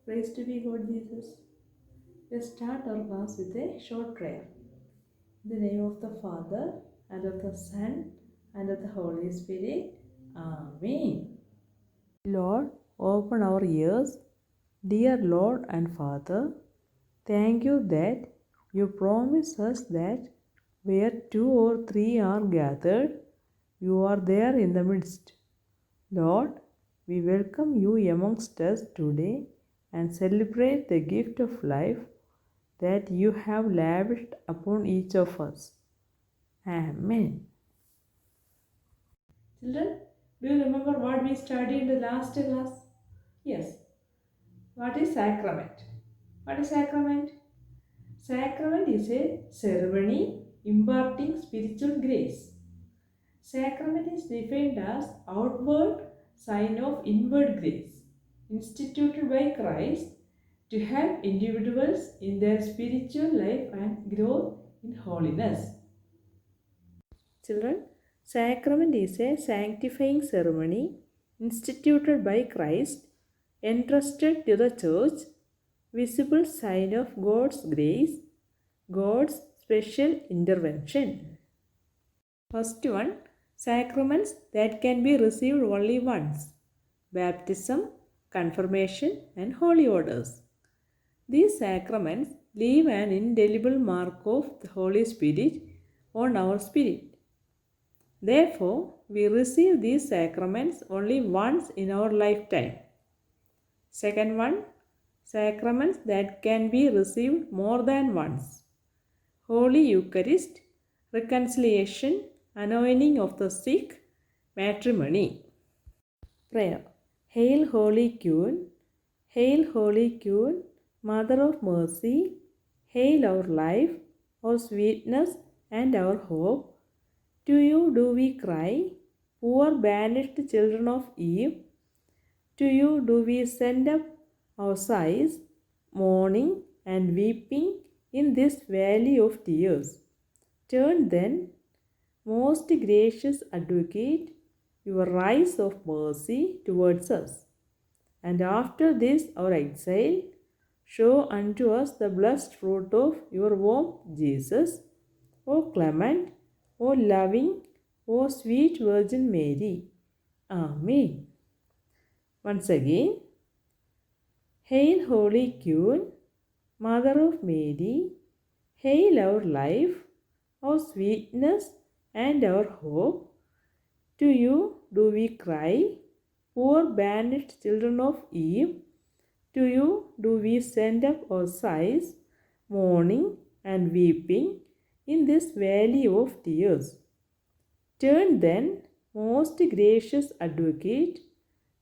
Praise to be God Jesus. Let's start our class with a short prayer. In the name of the Father, and of the Son, and of the Holy Spirit. Amen. Lord, open our ears. Dear Lord and Father, thank you that you promise us that where two or three are gathered, you are there in the midst. Lord, we welcome you amongst us today and celebrate the gift of life that you have lavished upon each of us. Amen. Children, do you remember what we studied in the last class? Yes. What is sacrament? What is sacrament? Sacrament is a ceremony imparting spiritual grace. Sacrament is defined as outward sign of inward grace instituted by Christ to help individuals in their spiritual life and growth in holiness. Children, sacrament is a sanctifying ceremony instituted by Christ, entrusted to the church, visible sign of God's grace, God's special intervention. First one, sacraments that can be received only once: baptism, confirmation, and holy orders. These sacraments leave an indelible mark of the Holy Spirit on our spirit. Therefore, we receive these sacraments only once in our lifetime. Second one, sacraments that can be received more than once: Holy Eucharist, reconciliation, anointing of the sick, matrimony. Prayer. Hail Holy Queen, Hail Holy Queen, Mother of Mercy, hail our life, our sweetness, and our hope. To you do we cry, poor banished children of Eve. To you do we send up our sighs, mourning and weeping in this valley of tears. Turn then, most gracious Advocate, your eyes of mercy towards us, and after this our exile, show unto us the blessed fruit of your womb, Jesus. O clement, O loving, O sweet Virgin Mary. Amen. Once again, hail Holy Queen, Mother of Mary, hail our life, our sweetness, and our hope. To you do we cry, poor banished children of Eve. To you do we send up our sighs, mourning and weeping in this valley of tears. Turn then, most gracious Advocate,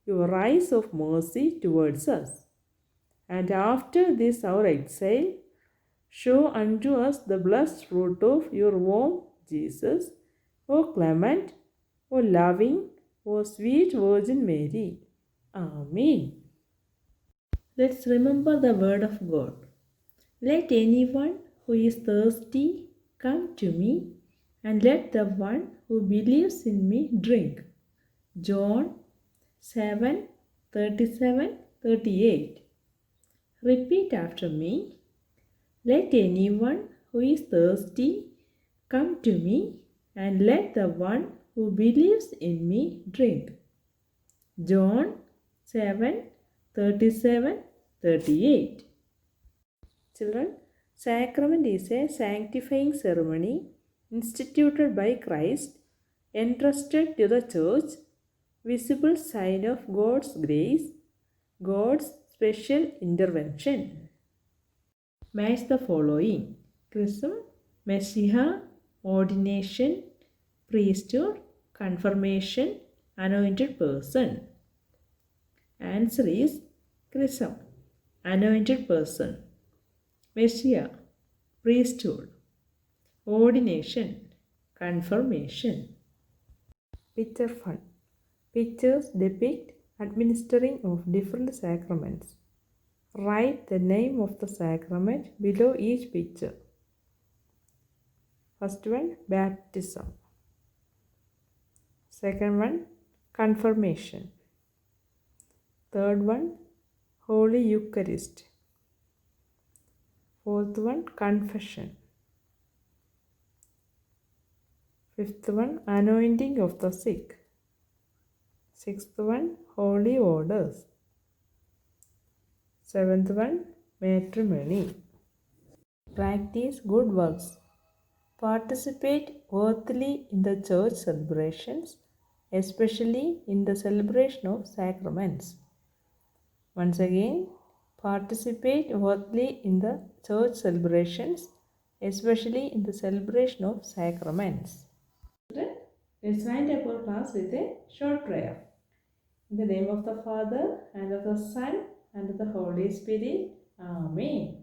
your eyes of mercy towards us, and after this our exile, show unto us the blessed fruit of your womb, Jesus. O clement, O loving, O sweet Virgin Mary. Amen. Let's remember the word of God. Let anyone who is thirsty come to me, and let the one who believes in me drink. John 7:37-38. Repeat after me. Let anyone who is thirsty come to me, and let the one who believes in me drink. John 7:37-38. Children, sacrament is a sanctifying ceremony instituted by Christ, entrusted to the church, visible sign of God's grace, God's special intervention. Match the following: chrism, messiah, ordination, priesthood, confirmation, anointed person. Answer is chrism, anointed person; messiah, priesthood; ordination, confirmation. Picture fun. Pictures depict administering of different sacraments. Write the name of the sacrament below each picture. First one, baptism. Second one, confirmation. Third one, Holy Eucharist. Fourth one, confession. Fifth one, anointing of the sick. Sixth one, holy orders. Seventh one, matrimony. Practice good works. Participate worthily in the church celebrations, especially in the celebration of sacraments. Once again, participate worthily in the church celebrations, especially in the celebration of sacraments. Children, let's wind up our class with a short prayer. In the name of the Father, and of the Son, and of the Holy Spirit. Amen.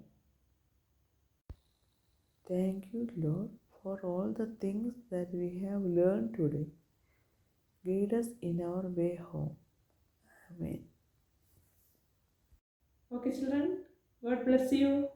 Thank you, Lord, for all the things that we have learned today. Guide us in our way home. Amen. Okay, children, God bless you.